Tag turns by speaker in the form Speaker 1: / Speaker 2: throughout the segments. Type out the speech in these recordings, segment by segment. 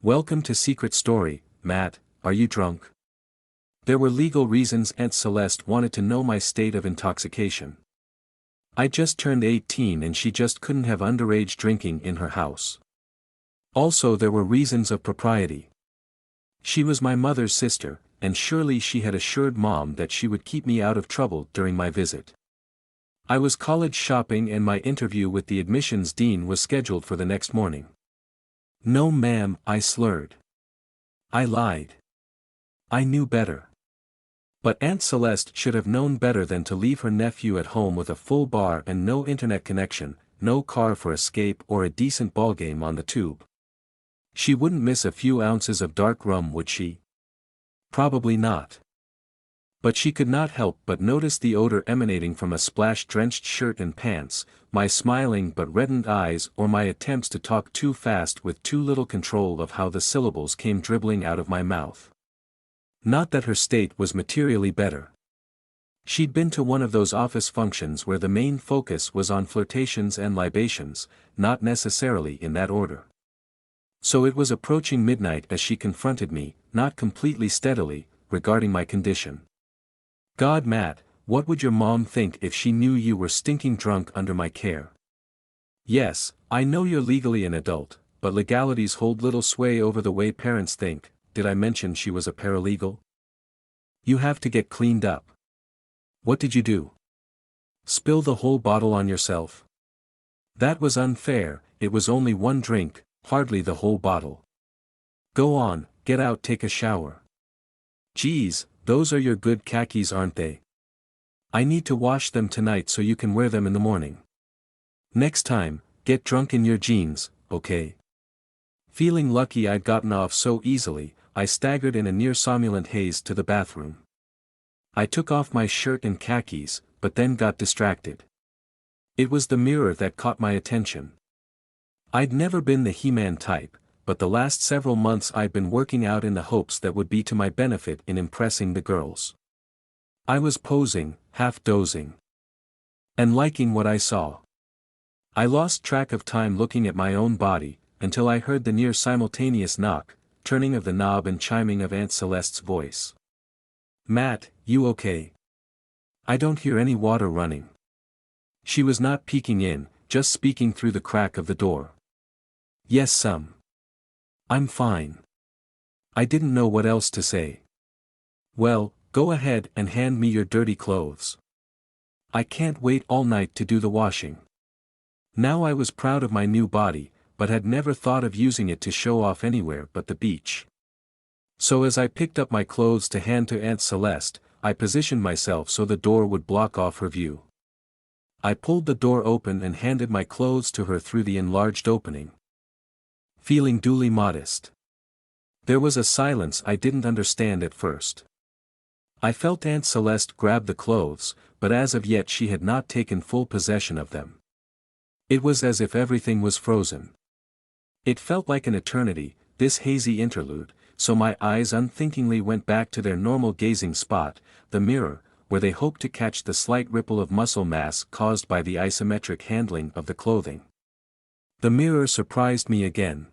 Speaker 1: Welcome to Secret Story, Matt. Are you drunk? There were legal reasons Aunt Celeste wanted to know my state of intoxication. I just turned 18 and she just couldn't have underage drinking in her house. Also there were reasons of propriety. She was my mother's sister, and surely she had assured Mom that she would keep me out of trouble during my visit. I was college shopping and my interview with the admissions dean was scheduled for the next morning. No ma'am, I slurred. I lied. I knew better. But Aunt Celeste should have known better than to leave her nephew at home with a full bar and no internet connection, no car for escape or a decent ballgame on the tube. She wouldn't miss a few ounces of dark rum, would she? Probably not. But she could not help but notice the odor emanating from a splash-drenched shirt and pants, my smiling but reddened eyes, or my attempts to talk too fast with too little control of how the syllables came dribbling out of my mouth. Not that her state was materially better. She'd been to one of those office functions where the main focus was on flirtations and libations, not necessarily in that order. So it was approaching midnight as she confronted me, not completely steadily, regarding my condition. God, Matt, what would your mom think if she knew you were stinking drunk under my care? Yes, I know you're legally an adult, but legalities hold little sway over the way parents think. Did I mention she was a paralegal? You have to get cleaned up. What did you do? Spill the whole bottle on yourself? That was unfair, it was only one drink, hardly the whole bottle. Go on, get out, take a shower. Geez, those are your good khakis, aren't they? I need to wash them tonight so you can wear them in the morning. Next time, get drunk in your jeans, okay? Feeling lucky I'd gotten off so easily, I staggered in a near-somnolent haze to the bathroom. I took off my shirt and khakis, but then got distracted. It was the mirror that caught my attention. I'd never been the He-Man type, but the last several months I'd been working out in the hopes that would be to my benefit in impressing the girls. I was posing, half dozing. And liking what I saw. I lost track of time looking at my own body, until I heard the near-simultaneous knock, turning of the knob and chiming of Aunt Celeste's voice. Matt, you okay? I don't hear any water running. She was not peeking in, just speaking through the crack of the door. Yes, some. I'm fine. I didn't know what else to say. Well, go ahead and hand me your dirty clothes. I can't wait all night to do the washing. Now I was proud of my new body, but had never thought of using it to show off anywhere but the beach. So as I picked up my clothes to hand to Aunt Celeste, I positioned myself so the door would block off her view. I pulled the door open and handed my clothes to her through the enlarged opening. Feeling duly modest. There was a silence I didn't understand at first. I felt Aunt Celeste grab the clothes, but as of yet she had not taken full possession of them. It was as if everything was frozen. It felt like an eternity, this hazy interlude, so my eyes unthinkingly went back to their normal gazing spot, the mirror, where they hoped to catch the slight ripple of muscle mass caused by the isometric handling of the clothing. The mirror surprised me again.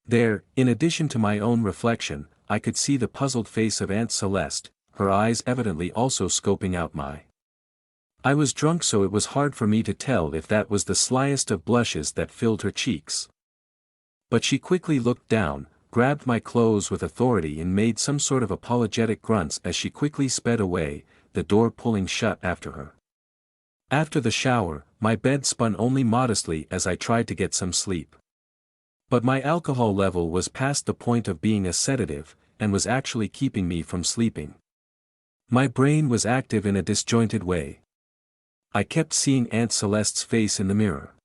Speaker 1: There, in addition to my own reflection, I could see the puzzled face of Aunt Celeste, her eyes evidently also scoping out my. I was drunk, so it was hard for me to tell if that was the slyest of blushes that filled her cheeks. But she quickly looked down, grabbed my clothes with authority and made some sort of apologetic grunts as she quickly sped away, the door pulling shut after her. After the shower, my bed spun only modestly as I tried to get some sleep. But my alcohol level was past the point of being a sedative, and was actually keeping me from sleeping. My brain was active in a disjointed way. I kept seeing Aunt Celeste's face in the mirror.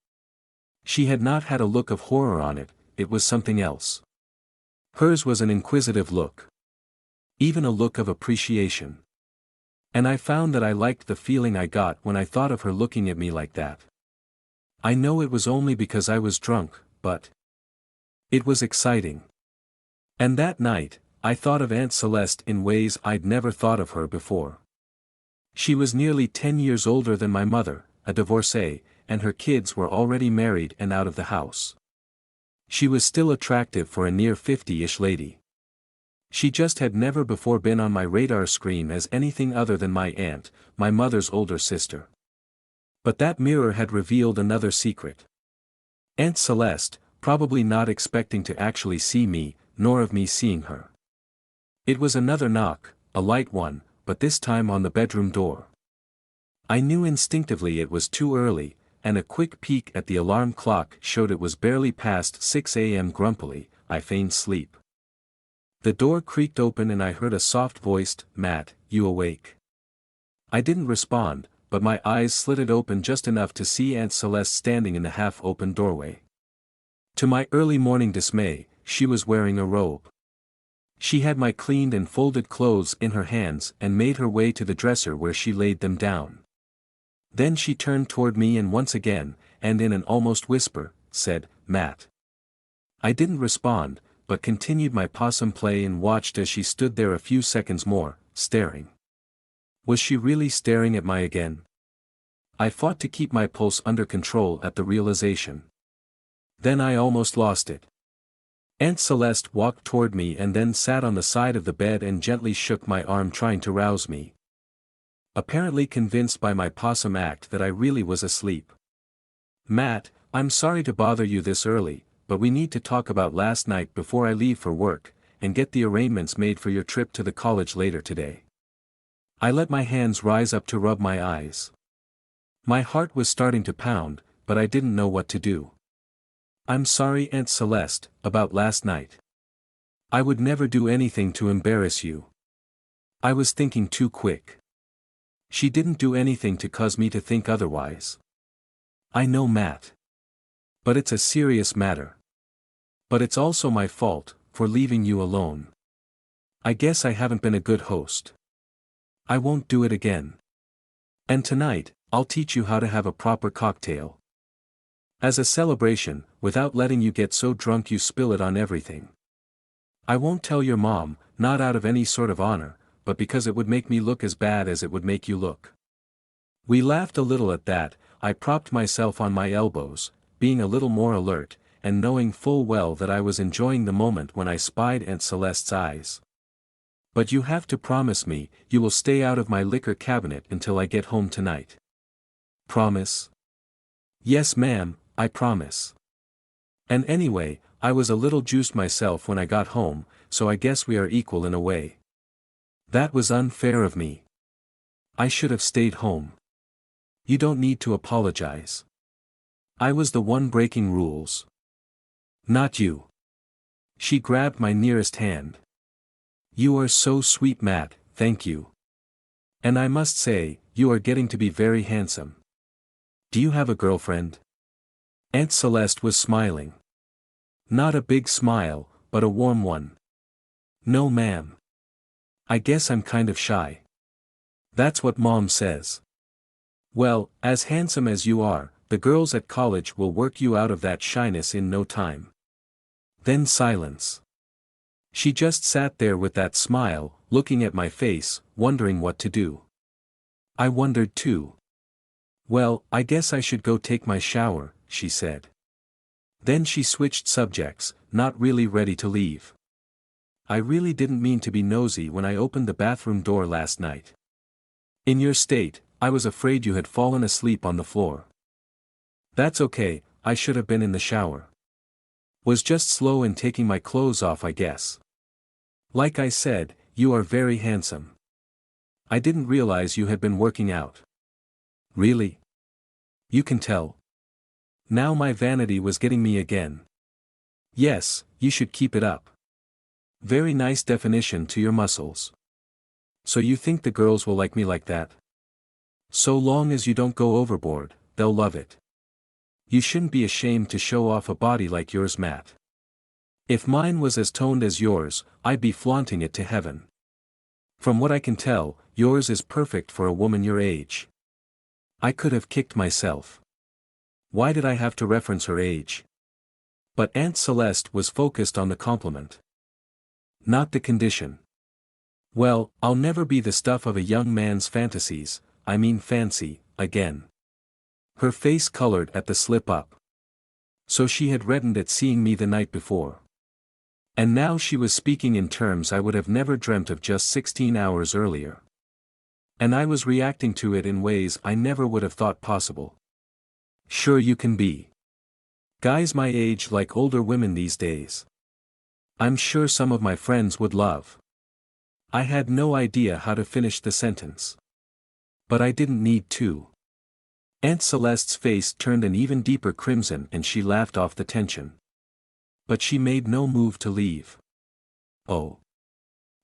Speaker 1: She had not had a look of horror on it, it was something else. Hers was an inquisitive look. Even a look of appreciation. And I found that I liked the feeling I got when I thought of her looking at me like that. I know it was only because I was drunk, but it was exciting. And that night, I thought of Aunt Celeste in ways I'd never thought of her before. She was nearly 10 years older than my mother, a divorcee, and her kids were already married and out of the house. She was still attractive for a near 50-ish lady. She just had never before been on my radar screen as anything other than my aunt, my mother's older sister. But that mirror had revealed another secret. Aunt Celeste, probably not expecting to actually see me, nor of me seeing her. It was another knock, a light one, but this time on the bedroom door. I knew instinctively it was too early, and a quick peek at the alarm clock showed it was barely past 6 a.m. Grumpily, I feigned sleep. The door creaked open and I heard a soft-voiced, "Matt, you awake?" I didn't respond, but my eyes slitted open just enough to see Aunt Celeste standing in the half-open doorway. To my early morning dismay, she was wearing a robe. She had my cleaned and folded clothes in her hands and made her way to the dresser where she laid them down. Then she turned toward me and once again, and in an almost whisper, said, "Matt." I didn't respond, but continued my possum play and watched as she stood there a few seconds more, staring. Was she really staring at me again? I fought to keep my pulse under control at the realization. Then I almost lost it. Aunt Celeste walked toward me and then sat on the side of the bed and gently shook my arm trying to rouse me. Apparently convinced by my possum act that I really was asleep. "Matt, I'm sorry to bother you this early, but we need to talk about last night before I leave for work, and get the arrangements made for your trip to the college later today." I let my hands rise up to rub my eyes. My heart was starting to pound, but I didn't know what to do. "I'm sorry, Aunt Celeste, about last night. I would never do anything to embarrass you. I was thinking too quick." She didn't do anything to cause me to think otherwise. "I know, Matt. But it's a serious matter. But it's also my fault, for leaving you alone. I guess I haven't been a good host. I won't do it again. And tonight, I'll teach you how to have a proper cocktail. As a celebration, without letting you get so drunk you spill it on everything. I won't tell your mom, not out of any sort of honor, but because it would make me look as bad as it would make you look." We laughed a little at that. I propped myself on my elbows, being a little more alert, and knowing full well that I was enjoying the moment when I spied Aunt Celeste's eyes. "But you have to promise me, you will stay out of my liquor cabinet until I get home tonight." "Promise?" "Yes, ma'am, I promise. And anyway, I was a little juiced myself when I got home, so I guess we are equal in a way." "That was unfair of me. I should have stayed home." "You don't need to apologize. I was the one breaking rules. Not you." She grabbed my nearest hand. "You are so sweet, Matt, thank you. And I must say, you are getting to be very handsome. Do you have a girlfriend?" Aunt Celeste was smiling. Not a big smile, but a warm one. "No, ma'am. I guess I'm kind of shy." "That's what Mom says." "Well, as handsome as you are, the girls at college will work you out of that shyness in no time." Then silence. She just sat there with that smile, looking at my face, wondering what to do. I wondered too. "Well, I guess I should go take my shower," she said. Then she switched subjects, not really ready to leave. "I really didn't mean to be nosy when I opened the bathroom door last night. In your state, I was afraid you had fallen asleep on the floor." "That's okay, I should have been in the shower. Was just slow in taking my clothes off, I guess. Like I said, you are very handsome. I didn't realize you had been working out." "Really? You can tell." Now my vanity was getting me again. "Yes, you should keep it up. Very nice definition to your muscles. So you think the girls will like me like that?" "So long as you don't go overboard, they'll love it. You shouldn't be ashamed to show off a body like yours, Matt. If mine was as toned as yours, I'd be flaunting it to heaven. From what I can tell, yours is perfect for a woman your age." I could have kicked myself. Why did I have to reference her age? But Aunt Celeste was focused on the compliment. Not the condition. "Well, I'll never be the stuff of a young man's fantasies, I mean fancy, again." Her face colored at the slip-up. So she had reddened at seeing me the night before. And now she was speaking in terms I would have never dreamt of just 16 hours earlier. And I was reacting to it in ways I never would have thought possible. Sure, you can be. Guys my age like older women these days. I'm sure some of my friends would love. I had no idea how to finish the sentence. But I didn't need to. Aunt Celeste's face turned an even deeper crimson and she laughed off the tension. But she made no move to leave. Oh.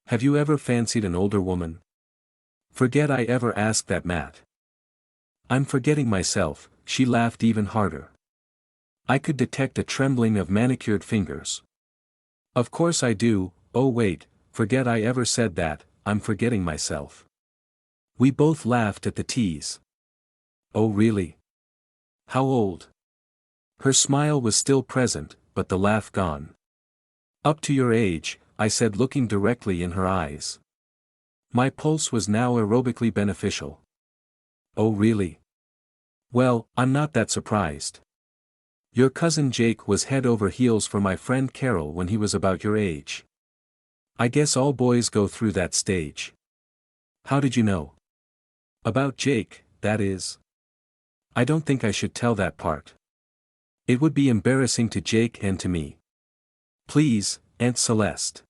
Speaker 1: Have you ever fancied an older woman? Forget I ever asked that, Matt. I'm forgetting myself, she laughed even harder. I could detect a trembling of manicured fingers. Of course I do. Oh wait, forget I ever said that, I'm forgetting myself. We both laughed at the tease. Oh really? How old? Her smile was still present, but the laugh gone. Up to your age, I said, looking directly in her eyes. My pulse was now aerobically beneficial. Oh really? Well, I'm not that surprised. Your cousin Jake was head over heels for my friend Carol when he was about your age. I guess all boys go through that stage. How did you know? About Jake, that is. I don't think I should tell that part. It would be embarrassing to Jake and to me. Please, Aunt Celeste.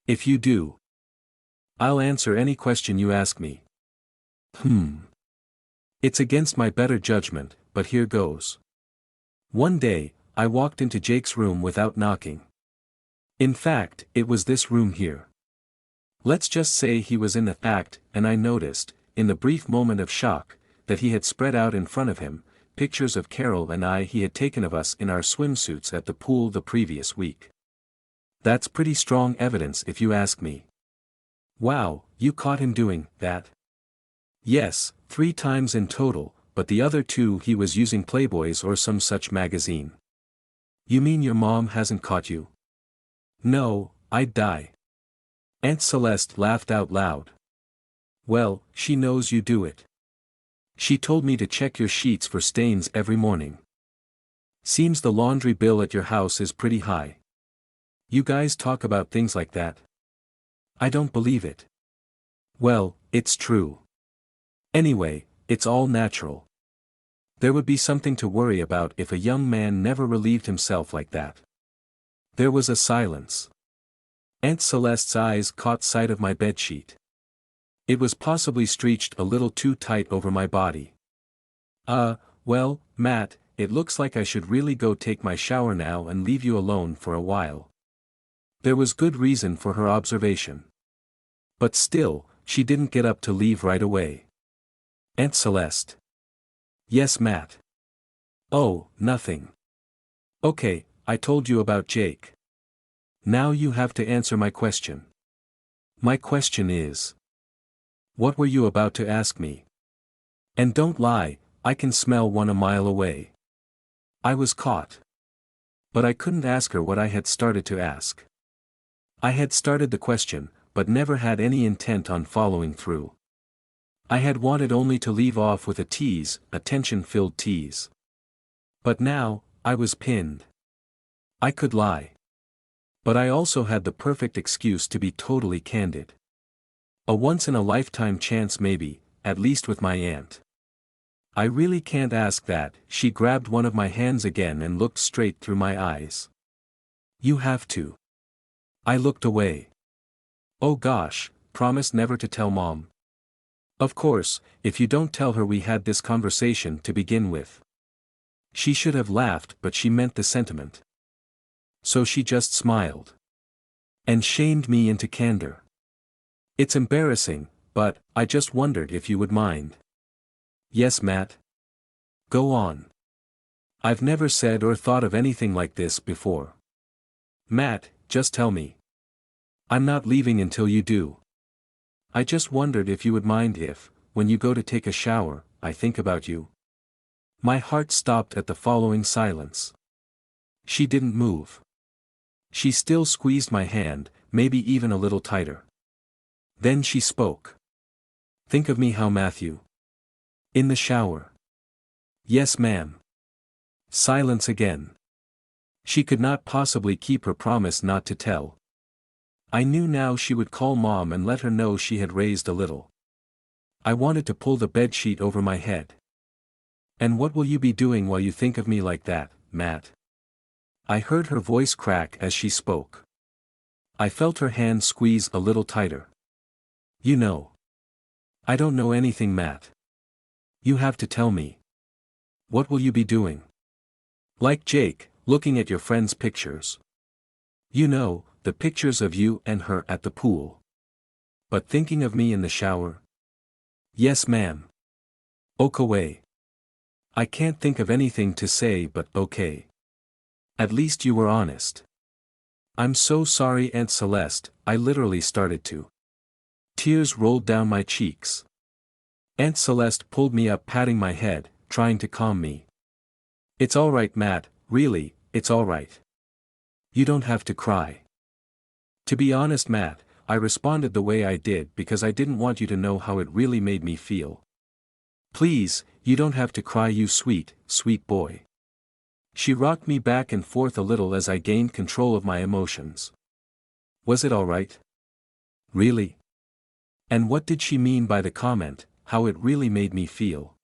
Speaker 1: If you do, I'll answer any question you ask me. It's against my better judgment, but here goes. One day, I walked into Jake's room without knocking. In fact, it was this room here. Let's just say he was in the act, and I noticed, in the brief moment of shock, that he had spread out in front of him pictures of Carol and I he had taken of us in our swimsuits at the pool the previous week. That's pretty strong evidence if you ask me. Wow, you caught him doing that? Yes, 3 times in total, but the other 2 he was using Playboys or some such magazine. You mean your mom hasn't caught you? No, I'd die. Aunt Celeste laughed out loud. Well, she knows you do it. She told me to check your sheets for stains every morning. Seems the laundry bill at your house is pretty high. You guys talk about things like that? I don't believe it. Well, it's true. Anyway, it's all natural. There would be something to worry about if a young man never relieved himself like that. There was a silence. Aunt Celeste's eyes caught sight of my bedsheet. It was possibly stretched a little too tight over my body. Well, Matt, it looks like I should really go take my shower now and leave you alone for a while. There was good reason for her observation. But still, she didn't get up to leave right away. Aunt Celeste. Yes, Matt. Oh, nothing. Okay, I told you about Jake. Now you have to answer my question. My question is. What were you about to ask me? And don't lie, I can smell one a mile away. I was caught. But I couldn't ask her what I had started to ask. I had started the question, but never had any intent on following through. I had wanted only to leave off with a tease, a tension-filled tease. But now, I was pinned. I could lie. But I also had the perfect excuse to be totally candid. A once-in-a-lifetime chance maybe, at least with my aunt. I really can't ask that. She grabbed one of my hands again and looked straight through my eyes. You have to. I looked away. Oh gosh, promise never to tell Mom. Of course, if you don't tell her we had this conversation to begin with. She should have laughed, but she meant the sentiment. So she just smiled. And shamed me into candor. It's embarrassing, but I just wondered if you would mind. Yes, Matt. Go on. I've never said or thought of anything like this before. Matt, just tell me. I'm not leaving until you do. I just wondered if you would mind if, when you go to take a shower, I think about you. My heart stopped at the following silence. She didn't move. She still squeezed my hand, maybe even a little tighter. Then she spoke. Think of me how, Matthew? In the shower. Yes, ma'am. Silence again. She could not possibly keep her promise not to tell. I knew now she would call Mom and let her know she had raised a little. I wanted to pull the bedsheet over my head. And what will you be doing while you think of me like that, Matt? I heard her voice crack as she spoke. I felt her hand squeeze a little tighter. You know. I don't know anything, Matt. You have to tell me. What will you be doing? Like Jake, looking at your friend's pictures. You know, the pictures of you and her at the pool. But thinking of me in the shower? Yes, ma'am. Okay. I can't think of anything to say but okay. At least you were honest. I'm so sorry, Aunt Celeste, I literally started to. Tears rolled down my cheeks. Aunt Celeste pulled me up, patting my head, trying to calm me. It's all right, Matt, really, it's all right. You don't have to cry. To be honest, Matt, I responded the way I did because I didn't want you to know how it really made me feel. Please, you don't have to cry, you sweet, sweet boy. She rocked me back and forth a little as I gained control of my emotions. Was it all right? Really? And what did she mean by the comment, how it really made me feel?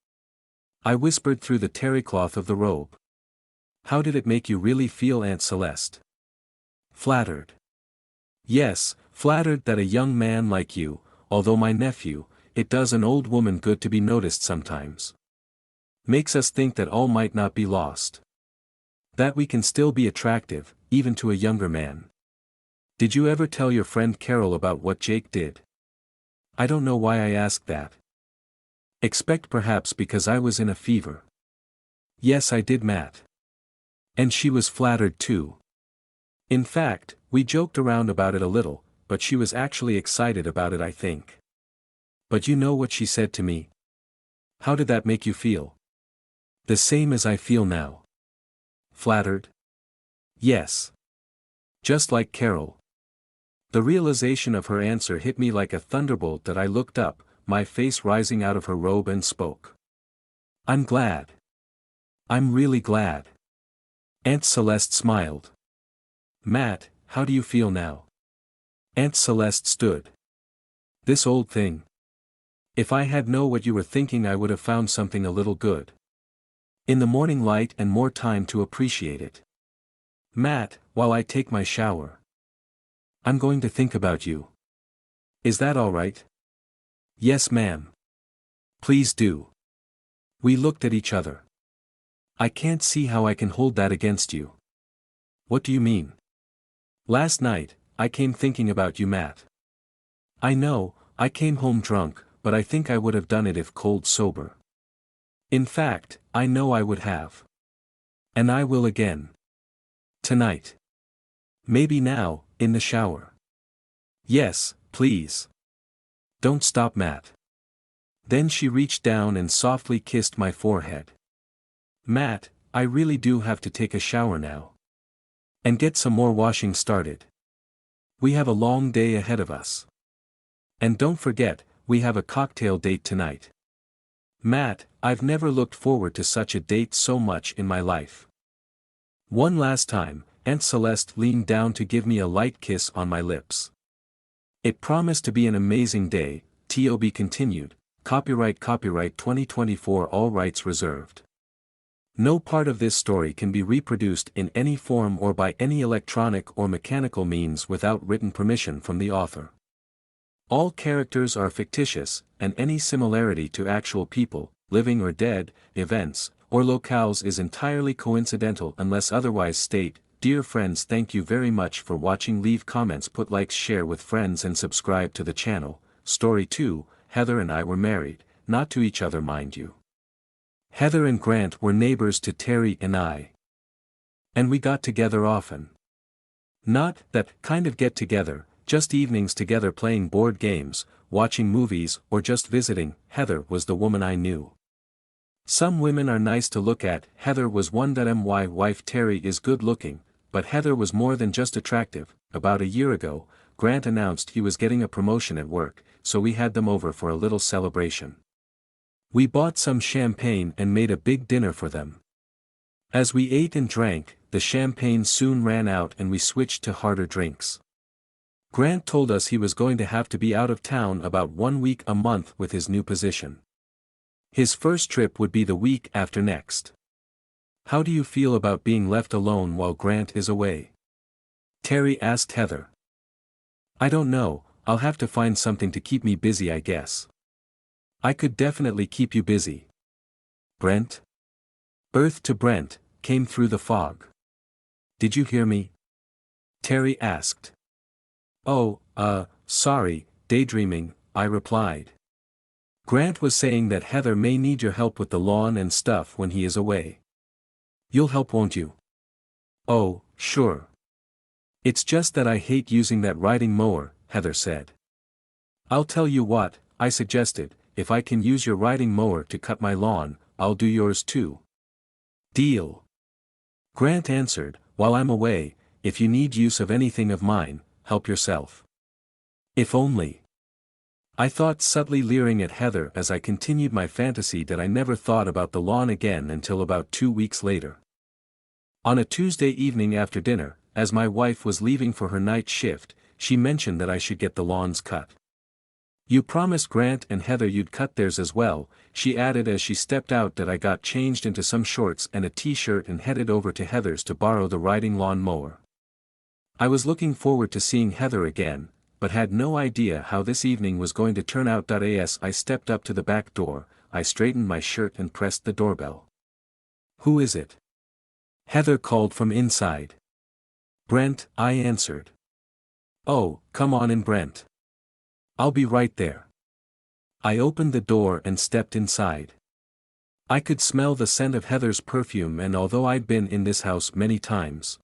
Speaker 1: I whispered through the terrycloth of the robe. How did it make you really feel, Aunt Celeste? Flattered. Yes, flattered that a young man like you, although my nephew, it does an old woman good to be noticed sometimes. Makes us think that all might not be lost. That we can still be attractive, even to a younger man. Did you ever tell your friend Carol about what Jake did? I don't know why I asked that. Expect perhaps because I was in a fever. Yes, I did, Matt. And she was flattered too. In fact, we joked around about it a little, but she was actually excited about it, I think. But you know what she said to me? How did that make you feel? The same as I feel now. Flattered? Yes. Just like Carol. The realization of her answer hit me like a thunderbolt that I looked up, my face rising out of her robe, and spoke. I'm glad. I'm really glad. Aunt Celeste smiled. Matt, how do you feel now? Aunt Celeste stood. This old thing. If I had known what you were thinking, I would have found something a little good. In the morning light and more time to appreciate it. Matt, while I take my shower. I'm going to think about you. Is that all right? Yes, ma'am. Please do. We looked at each other. I can't see how I can hold that against you. What do you mean? Last night, I came thinking about you, Matt. I know, I came home drunk, but I think I would have done it if cold sober. In fact, I know I would have. And I will again. Tonight. Maybe now, in the shower. Yes, please. Don't stop, Matt. Then she reached down and softly kissed my forehead. Matt, I really do have to take a shower now. And get some more washing started. We have a long day ahead of us. And don't forget, we have a cocktail date tonight. Matt, I've never looked forward to such a date so much in my life. One last time, Aunt Celeste leaned down to give me a light kiss on my lips. It promised to be an amazing day. TOB continued, copyright 2024, all rights reserved. No part of this story can be reproduced in any form or by any electronic or mechanical means without written permission from the author. All characters are fictitious, and any similarity to actual people, living or dead, events, or locales is entirely coincidental unless otherwise stated. Dear friends, thank you very much for watching. Leave comments, put likes, share with friends, and subscribe to the channel. Story 2, Heather and I were married, not to each other, mind you. Heather and Grant were neighbors to Terry and I. And we got together often. Not that kind of get together, just evenings together playing board games, watching movies, or just visiting. Heather was the woman I knew. Some women are nice to look at. Heather was one that my wife Terry is good looking, but Heather was more than just attractive. About a year ago, Grant announced he was getting a promotion at work, so we had them over for a little celebration. We bought some champagne and made a big dinner for them. As we ate and drank, the champagne soon ran out and we switched to harder drinks. Grant told us he was going to have to be out of town about 1 week a month with his new position. His first trip would be the week after next. "How do you feel about being left alone while Grant is away?" Terry asked Heather. "I don't know, I'll have to find something to keep me busy, I guess." "I could definitely keep you busy." "Brent?" Earth to Brent, came through the fog. "Did you hear me?" Terry asked. "Oh, sorry, daydreaming," I replied. "Grant was saying that Heather may need your help with the lawn and stuff when he is away." "You'll help, won't you?" "Oh, sure. It's just that I hate using that riding mower," Heather said. "I'll tell you what," I suggested, "if I can use your riding mower to cut my lawn, I'll do yours too." "Deal." Grant answered, "While I'm away, if you need use of anything of mine, help yourself." If only. I thought, subtly leering at Heather as I continued my fantasy that I never thought about the lawn again until about 2 weeks later. On a Tuesday evening after dinner, as my wife was leaving for her night shift, she mentioned that I should get the lawns cut. "You promised Grant and Heather you'd cut theirs as well," she added as she stepped out. That I got changed into some shorts and a t-shirt and headed over to Heather's to borrow the riding lawn mower. I was looking forward to seeing Heather again, but had no idea how this evening was going to turn out. As I stepped up to the back door, I straightened my shirt and pressed the doorbell. "Who is it?" Heather called from inside. "Brent," I answered. "Oh, come on in, Brent. I'll be right there." I opened the door and stepped inside. I could smell the scent of Heather's perfume, and although I'd been in this house many times,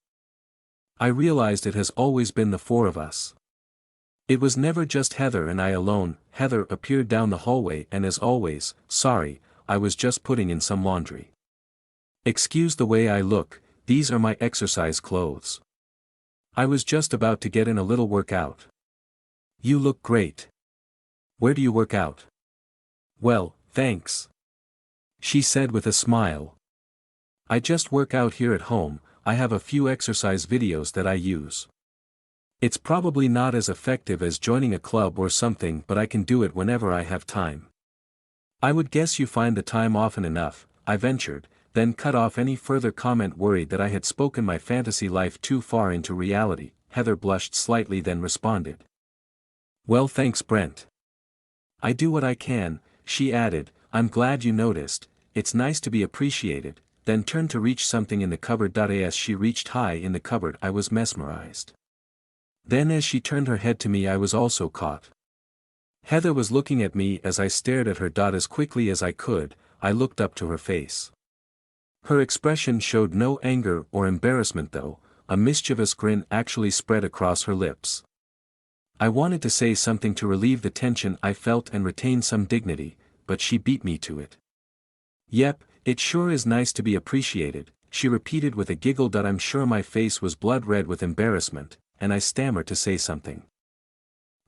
Speaker 1: I realized it has always been the four of us. It was never just Heather and I alone. Heather appeared down the hallway and, as always, "Sorry, I was just putting in some laundry. Excuse the way I look, these are my exercise clothes. I was just about to get in a little workout." "You look great. Where do you work out?" "Well, thanks," she said with a smile. "I just work out here at home. I have a few exercise videos that I use. It's probably not as effective as joining a club or something, but I can do it whenever I have time." "I would guess you find the time often enough," I ventured, then cut off any further comment, worried that I had spoken my fantasy life too far into reality. Heather blushed slightly, then responded, "Well, thanks, Brent. I do what I can," she added. "I'm glad you noticed, it's nice to be appreciated," then turned to reach something in the cupboard. As she reached high in the cupboard, I was mesmerized. Then as she turned her head to me, I was also caught. Heather was looking at me as I stared at her. As quickly as I could, I looked up to her face. Her expression showed no anger or embarrassment, though. A mischievous grin actually spread across her lips. I wanted to say something to relieve the tension I felt and retain some dignity, but she beat me to it. "Yep, it sure is nice to be appreciated," she repeated with a giggle. I'm sure my face was blood red with embarrassment, and I stammered to say something.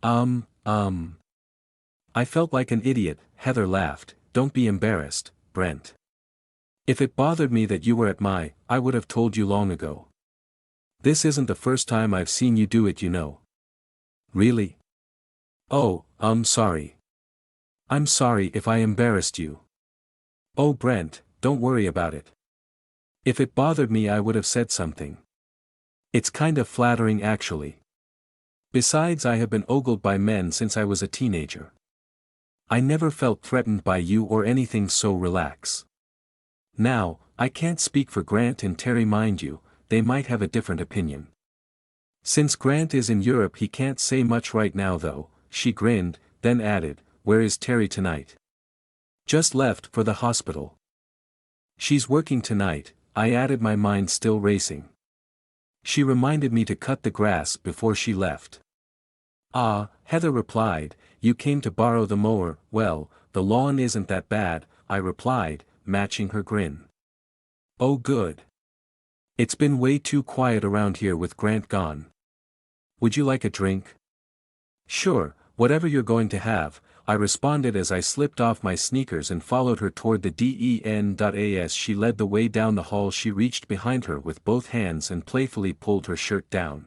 Speaker 1: I felt like an idiot." Heather laughed. "Don't be embarrassed, Brent. If it bothered me that you were at I would have told you long ago. This isn't the first time I've seen you do it, you know." "Really?" "Oh, sorry. I'm sorry if I embarrassed you." "Oh, Brent, don't worry about it. If it bothered me, I would have said something. It's kind of flattering, actually. Besides, I have been ogled by men since I was a teenager. I never felt threatened by you or anything, so relax. Now, I can't speak for Grant and Terry, mind you, they might have a different opinion. Since Grant is in Europe, he can't say much right now, though." She grinned, then added, "Where is Terry tonight?" "Just left for the hospital." "She's working tonight," I added, my mind still racing. "She reminded me to cut the grass before she left." "Ah," Heather replied, "you came to borrow the mower." "Well, the lawn isn't that bad," I replied, matching her grin. "Oh, good. It's been way too quiet around here with Grant gone. Would you like a drink?" "Sure, whatever you're going to have. I responded as I slipped off my sneakers and followed her toward the den. As she led the way down the hall, she reached behind her with both hands and playfully pulled her shirt down.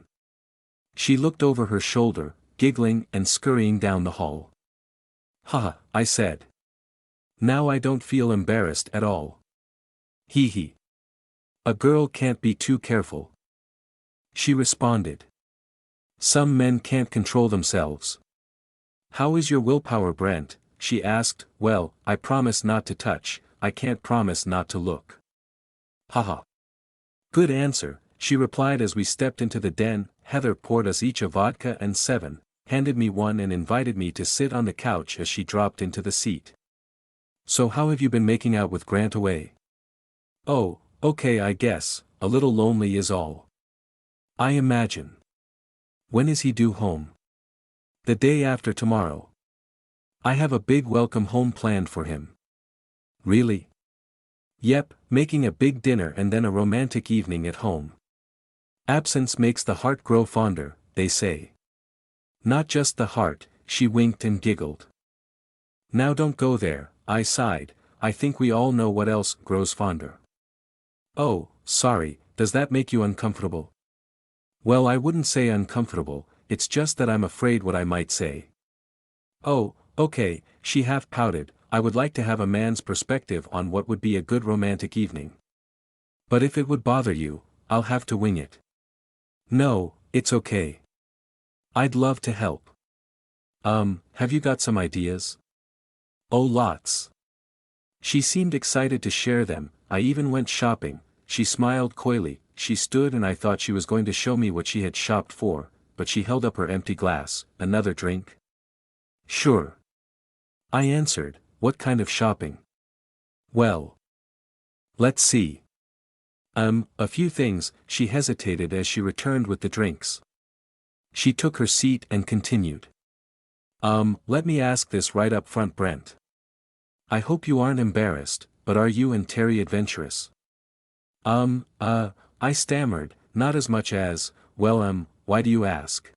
Speaker 1: She looked over her shoulder, giggling and scurrying down the hall. "Haha," I said. "Now I don't feel embarrassed at all." "Hee hee. A girl can't be too careful," she responded. "Some men can't control themselves." "How is your willpower, Brent?" she asked. "Well, I promise not to touch, I can't promise not to look." "Haha. Good answer," she replied as we stepped into the den. Heather poured us each a vodka and 7, handed me one and invited me to sit on the couch as she dropped into the seat. "So how have you been making out with Grant away?" "Oh, okay, I guess, a little lonely is all." "I imagine. When is he due home?" "The day after tomorrow. I have a big welcome home planned for him." "Really?" "Yep, making a big dinner and then a romantic evening at home. Absence makes the heart grow fonder, they say." "Not just the heart," she winked and giggled. "Now don't go there," I sighed, "I think we all know what else grows fonder." "Oh, sorry, does that make you uncomfortable?" "Well, I wouldn't say uncomfortable, it's just that I'm afraid what I might say." "Oh, okay," she half pouted, "I would like to have a man's perspective on what would be a good romantic evening. But if it would bother you, I'll have to wing it." "No, it's okay. I'd love to help." Have you got some ideas?" "Oh, lots." She seemed excited to share them. "I even went shopping." She smiled coyly. She stood and I thought she was going to show me what she had shopped for, but she held up her empty glass. "Another drink?" "Sure," I answered. "What kind of shopping?" "Well, let's see. A few things." She hesitated as she returned with the drinks. She took her seat and continued. Let me ask this right up front, Brent. I hope you aren't embarrassed, but are you and Terry adventurous?" I stammered, "Not as much as, well, why do you ask?"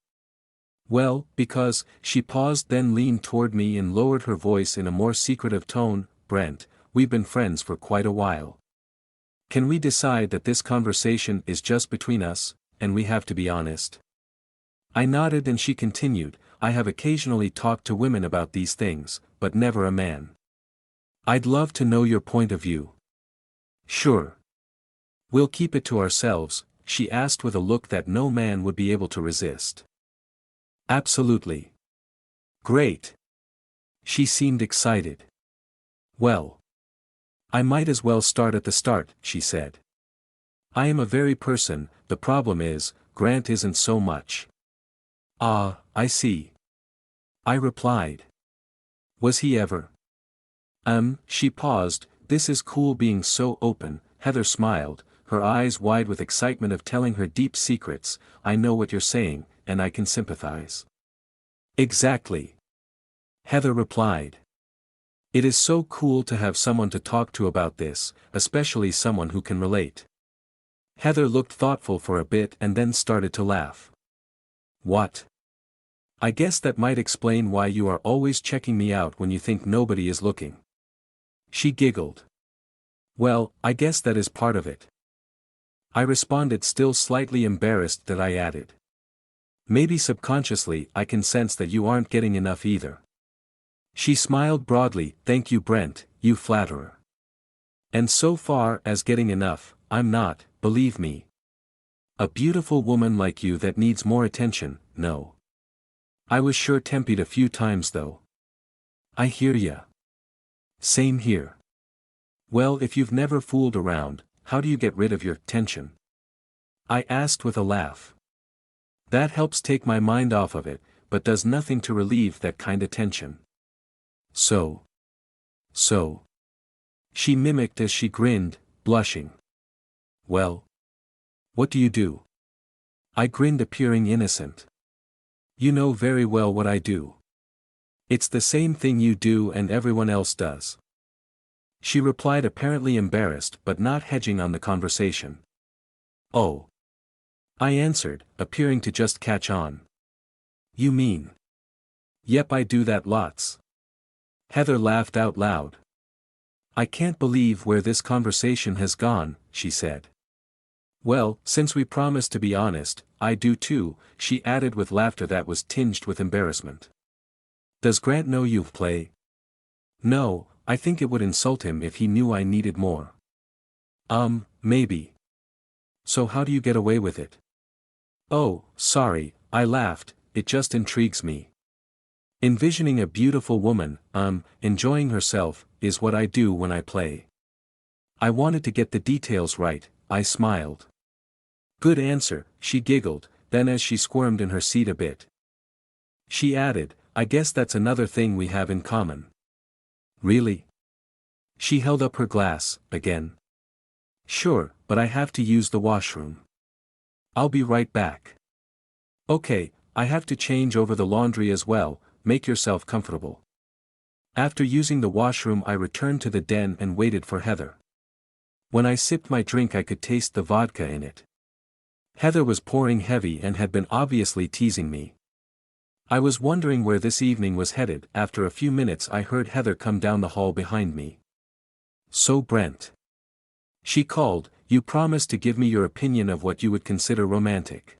Speaker 1: "Well, because," she paused, then leaned toward me and lowered her voice in a more secretive tone, "Brent, we've been friends for quite a while. Can we decide that this conversation is just between us, and we have to be honest?" I nodded and she continued, "I have occasionally talked to women about these things, but never a man. I'd love to know your point of view." "Sure. We'll keep it to ourselves," she asked with a look that no man would be able to resist. "Absolutely." "Great." She seemed excited. "Well, I might as well start at the start," she said. "I am a very person, the problem is, Grant isn't so much." "Ah, I see." I replied. "Was he ever?" She paused. "This is cool being so open." Heather smiled, her eyes wide with excitement of telling her deep secrets. "I know what you're saying, and I can sympathize." "Exactly," Heather replied. "It is so cool to have someone to talk to about this, especially someone who can relate." Heather looked thoughtful for a bit and then started to laugh. "What? I guess that might explain why you are always checking me out when you think nobody is looking." She giggled. "Well, I guess that is part of it." I responded, still slightly embarrassed, that I added. "Maybe subconsciously I can sense that you aren't getting enough either." She smiled broadly. "Thank you, Brent, you flatterer. And so far as getting enough, I'm not, believe me. A beautiful woman like you that needs more attention, no. I was sure tempied a few times though." "I hear ya. Same here." "Well, if you've never fooled around, how do you get rid of your tension?" I asked with a laugh. "That helps take my mind off of it, but does nothing to relieve that kind of tension." So. She mimicked as she grinned, blushing. "Well, what do you do?" I grinned, appearing innocent. "You know very well what I do. It's the same thing you do and everyone else does." She replied, apparently embarrassed but not hedging on the conversation. "Oh," I answered, appearing to just catch on. "You mean?" "Yep, I do that lots." Heather laughed out loud. I can't believe where this conversation has gone, she said. Well, since we promised to be honest, I do too, she added with laughter that was tinged with embarrassment. Does Grant know you play? No, I think it would insult him if he knew I needed more. Maybe. So how do you get away with it? Oh, sorry, I laughed, it just intrigues me. Envisioning a beautiful woman, enjoying herself, is what I do when I play. I wanted to get the details right, I smiled. Good answer, she giggled, then as she squirmed in her seat a bit, she added, I guess that's another thing we have in common. Really? She held up her glass, again. Sure, but I have to use the washroom. I'll be right back. Okay, I have to change over the laundry as well, make yourself comfortable. After using the washroom I returned to the den and waited for Heather. When I sipped my drink I could taste the vodka in it. Heather was pouring heavy and had been obviously teasing me. I was wondering where this evening was headed. After a few minutes I heard Heather come down the hall behind me. So Brent. She called, you promised to give me your opinion of what you would consider romantic.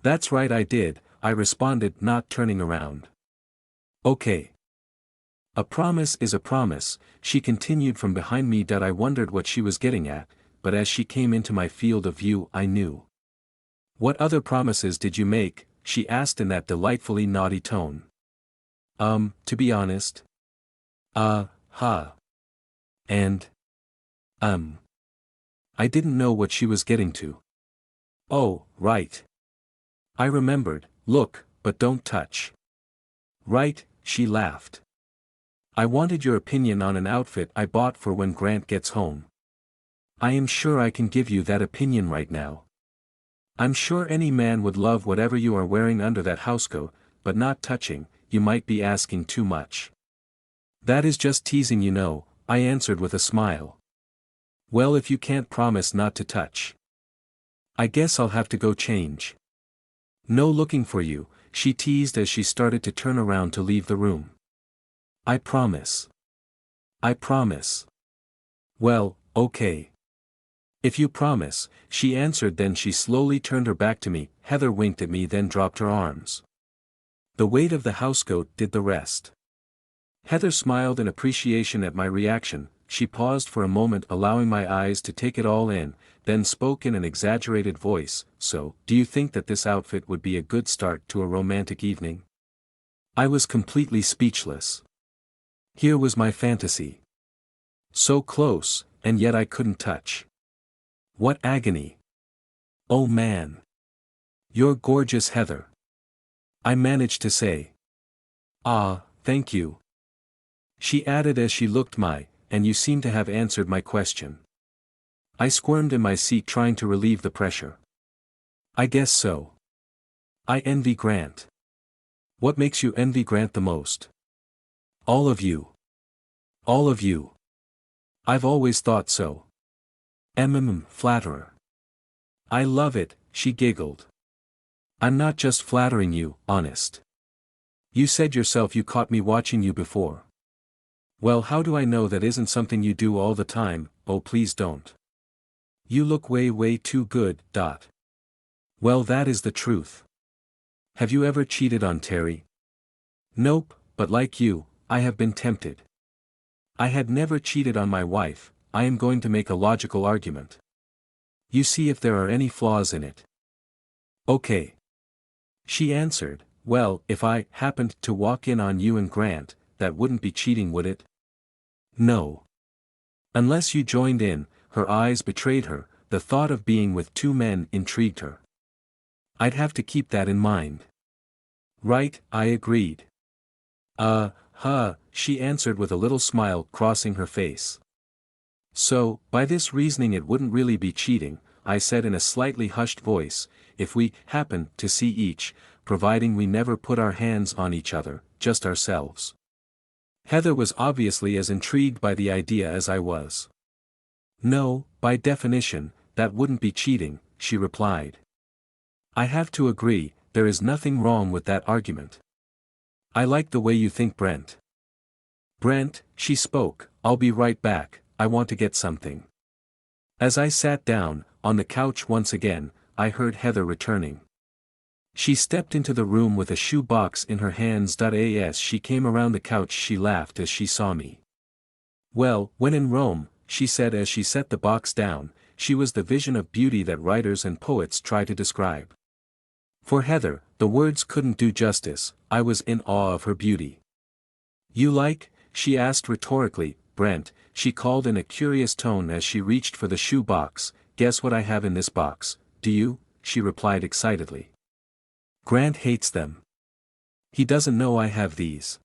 Speaker 1: That's right I did, I responded, not turning around. Okay. A promise is a promise, she continued from behind me. I wondered what she was getting at, but as she came into my field of view I knew. What other promises did you make? She asked in that delightfully naughty tone. To be honest. And? I didn't know what she was getting to. Oh, right. I remembered, look, but don't touch. Right, she laughed. I wanted your opinion on an outfit I bought for when Grant gets home. I am sure I can give you that opinion right now. I'm sure any man would love whatever you are wearing under that housecoat, but not touching, you might be asking too much. That is just teasing, you know, I answered with a smile. Well, if you can't promise not to touch, I guess I'll have to go change. No looking for you, she teased as she started to turn around to leave the room. I promise. I promise. Well, okay. If you promise, she answered. Then she slowly turned her back to me. Heather winked at me, then dropped her arms. The weight of the housecoat did the rest. Heather smiled in appreciation at my reaction. She paused for a moment, allowing my eyes to take it all in, then spoke in an exaggerated voice. So, do you think that this outfit would be a good start to a romantic evening? I was completely speechless. Here was my fantasy. So close, and yet I couldn't touch. What agony! Oh man! You're gorgeous, Heather. I managed to say. Ah, thank you. She added as she looked and you seem to have answered my question. I squirmed in my seat, trying to relieve the pressure. I guess so. I envy Grant. What makes you envy Grant the most? All of you. All of you. I've always thought so. Flatterer. I love it, she giggled. I'm not just flattering you, honest. You said yourself you caught me watching you before. Well, how do I know that isn't something you do all the time? Oh, please don't. You look way too good. Well, that is the truth. Have you ever cheated on Terry? Nope, but like you, I have been tempted. I had never cheated on my wife. I am going to make a logical argument. You see if there are any flaws in it. Okay. She answered, well, if I happened to walk in on you and Grant, that wouldn't be cheating, would it? No. Unless you joined in. Her eyes betrayed her, the thought of being with two men intrigued her. I'd have to keep that in mind. Right, I agreed. She answered with a little smile crossing her face. So, by this reasoning it wouldn't really be cheating, I said in a slightly hushed voice, if we happen to see each, providing we never put our hands on each other, just ourselves. Heather was obviously as intrigued by the idea as I was. No, by definition, that wouldn't be cheating, she replied. I have to agree, there is nothing wrong with that argument. I like the way you think, Brent. Brent, she spoke, I'll be right back, I want to get something. As I sat down, on the couch once again, I heard Heather returning. She stepped into the room with a shoe box in her hands. As she came around the couch she laughed as she saw me. Well, when in Rome, she said as she set the box down, she was the vision of beauty that writers and poets try to describe. For Heather, the words couldn't do justice, I was in awe of her beauty. You like? She asked rhetorically. Brent, she called in a curious tone as she reached for the shoe box. Guess what I have in this box, do you? She replied excitedly. Grant hates them. He doesn't know I have these.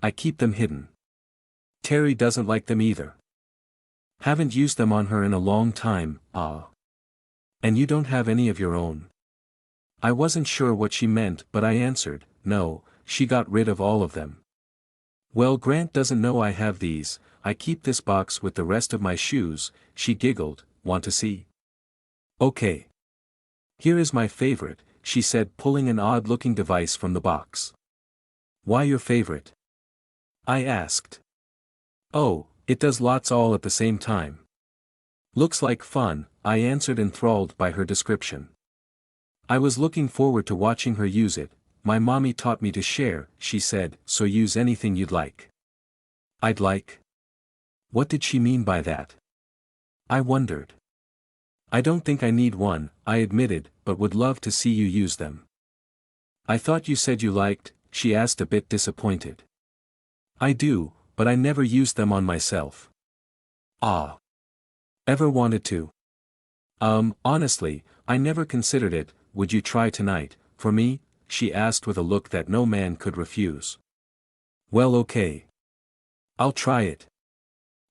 Speaker 1: I keep them hidden. Terry doesn't like them either. Haven't used them on her in a long time. Ah. And you don't have any of your own? I wasn't sure what she meant, but I answered, no, she got rid of all of them. Well, Grant doesn't know I have these, I keep this box with the rest of my shoes. She giggled. Want to see? Okay. Here is my favorite, she said, pulling an odd-looking device from the box. Why your favorite? I asked. Oh, it does lots all at the same time. Looks like fun, I answered, enthralled by her description. I was looking forward to watching her use it. My mommy taught me to share, she said, so use anything you'd like. I'd like? What did she mean by that? I wondered. I don't think I need one, I admitted, but would love to see you use them. I thought you said you liked, she asked, a bit disappointed. I do, but I never used them on myself. Ah. Ever wanted to? Honestly, I never considered it. Would you try tonight, for me? She asked with a look that no man could refuse. Well, okay. I'll try it.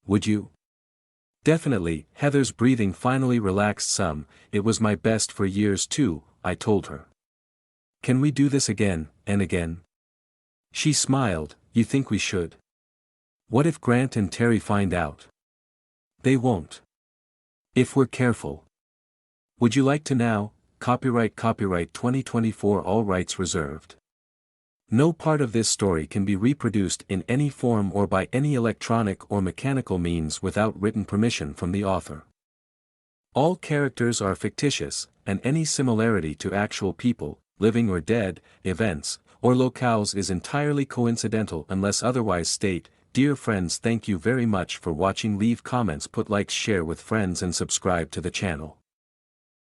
Speaker 1: Would you? Definitely. Heather's breathing finally relaxed some. It was my best for years too, I told her. Can we do this again, and again? She smiled. You think we should? What if Grant and Terry find out? They won't. If we're careful. Would you like to now? Copyright 2024, all rights reserved. No part of this story can be reproduced in any form or by any electronic or mechanical means without written permission from the author. All characters are fictitious, and any similarity to actual people, living or dead, events, or locales is entirely coincidental unless otherwise stated. Dear friends, thank you very much for watching. Leave comments, put likes, share with friends and subscribe to the channel.